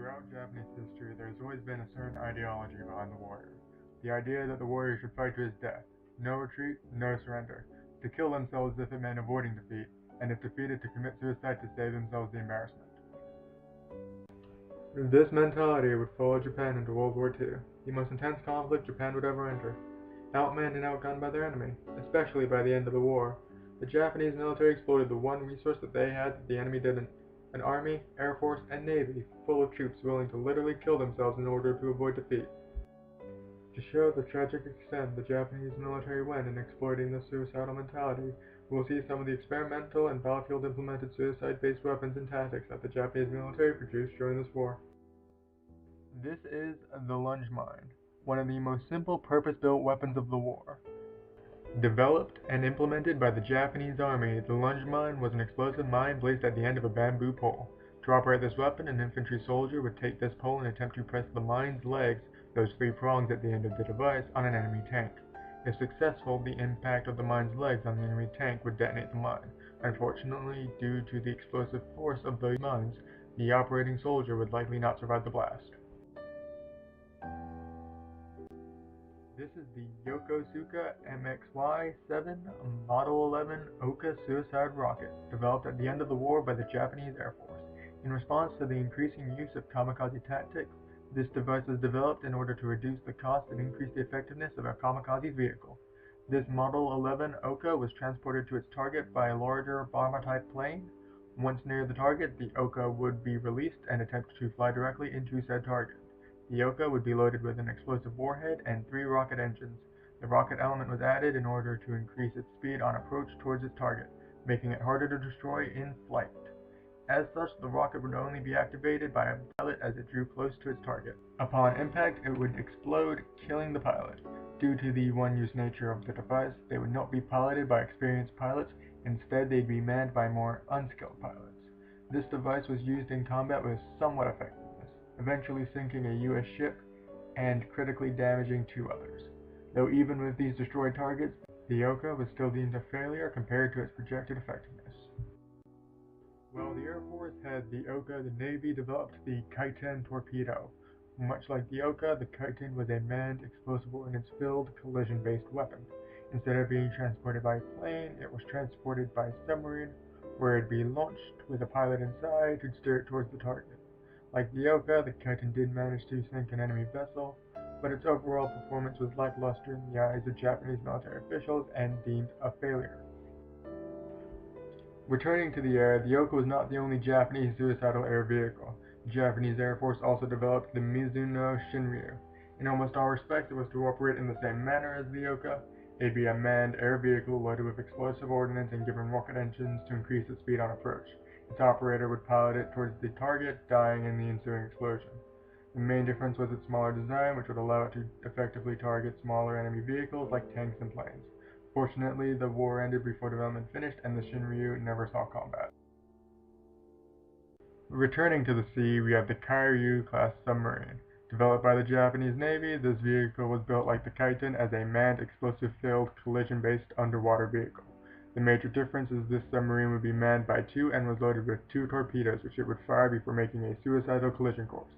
Throughout Japanese history, there has always been a certain ideology behind the warrior. The idea that the warrior should fight to his death, no retreat, no surrender, to kill themselves if it meant avoiding defeat, and if defeated to commit suicide to save themselves the embarrassment. This mentality would follow Japan into World War II, the most intense conflict Japan would ever enter. Outmanned and outgunned by their enemy, especially by the end of the war, the Japanese military exploited the one resource that they had that the enemy didn't: an army, air force, and navy full of troops willing to literally kill themselves in order to avoid defeat. To show the tragic extent the Japanese military went in exploiting this suicidal mentality, we will see some of the experimental and battlefield-implemented suicide-based weapons and tactics that the Japanese military produced during this war. This is the lunge mine, one of the most simple purpose-built weapons of the war. Developed and implemented by the Japanese Army, the lunge mine was an explosive mine placed at the end of a bamboo pole. To operate this weapon, an infantry soldier would take this pole and attempt to press the mine's legs, those three prongs at the end of the device, on an enemy tank. If successful, the impact of the mine's legs on the enemy tank would detonate the mine. Unfortunately, due to the explosive force of the mines, the operating soldier would likely not survive the blast. This is the Yokosuka MXY-7 Model 11 Oka suicide rocket, developed at the end of the war by the Japanese Air Force. In response to the increasing use of kamikaze tactics, this device was developed in order to reduce the cost and increase the effectiveness of a kamikaze vehicle. This Model 11 Oka was transported to its target by a larger bomber-type plane. Once near the target, the Oka would be released and attempt to fly directly into said target. The Oka would be loaded with an explosive warhead and 3 rocket engines. The rocket element was added in order to increase its speed on approach towards its target, making it harder to destroy in flight. As such, the rocket would only be activated by a pilot as it drew close to its target. Upon impact, it would explode, killing the pilot. Due to the one-use nature of the device, they would not be piloted by experienced pilots. Instead, they'd be manned by more unskilled pilots. This device was used in combat with somewhat effectiveness, eventually sinking a U.S. ship and critically damaging 2 others. Though even with these destroyed targets, the Oka was still deemed a failure compared to its projected effectiveness. While the Air Force had the Oka, the Navy developed the Kaiten torpedo. Much like the Oka, the Kaiten was a manned, explosive ordnance-filled, collision-based weapon. Instead of being transported by plane, it was transported by submarine, where it'd be launched with a pilot inside who'd steer it towards the target. Like the Oka, the Kaiten did manage to sink an enemy vessel, but its overall performance was lackluster in the eyes of Japanese military officials and deemed a failure. Returning to the air, the Oka was not the only Japanese suicidal air vehicle. The Japanese Air Force also developed the Mizuno Shinryu. In almost all respects, it was to operate in the same manner as the Oka. It'd be a manned air vehicle loaded with explosive ordnance and given rocket engines to increase its speed on approach. Its operator would pilot it towards the target, dying in the ensuing explosion. The main difference was its smaller design, which would allow it to effectively target smaller enemy vehicles like tanks and planes. Fortunately, the war ended before development finished, and the Shinryu never saw combat. Returning to the sea, we have the Kairyu-class submarine. Developed by the Japanese Navy, this vehicle was built like the Kaiten as a manned, explosive-filled, collision-based underwater vehicle. The major difference is this submarine would be manned by 2 and was loaded with 2 torpedoes, which it would fire before making a suicidal collision course.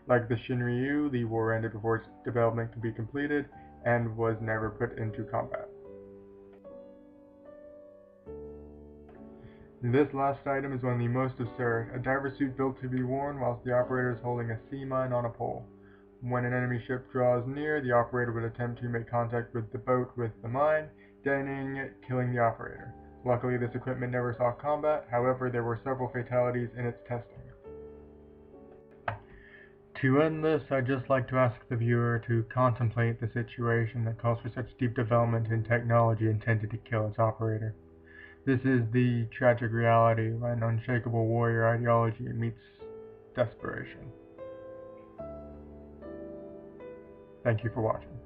Like the Shinryu, the war ended before its development could be completed and was never put into combat. This last item is one of the most absurd: a diver suit built to be worn whilst the operator is holding a sea mine on a pole. When an enemy ship draws near, the operator would attempt to make contact with the boat with the mine, detonating it, killing the operator. Luckily, this equipment never saw combat. However, there were several fatalities in its testing. To end this, I'd just like to ask the viewer to contemplate the situation that calls for such deep development in technology intended to kill its operator. This is the tragic reality when unshakable warrior ideology meets desperation. Thank you for watching.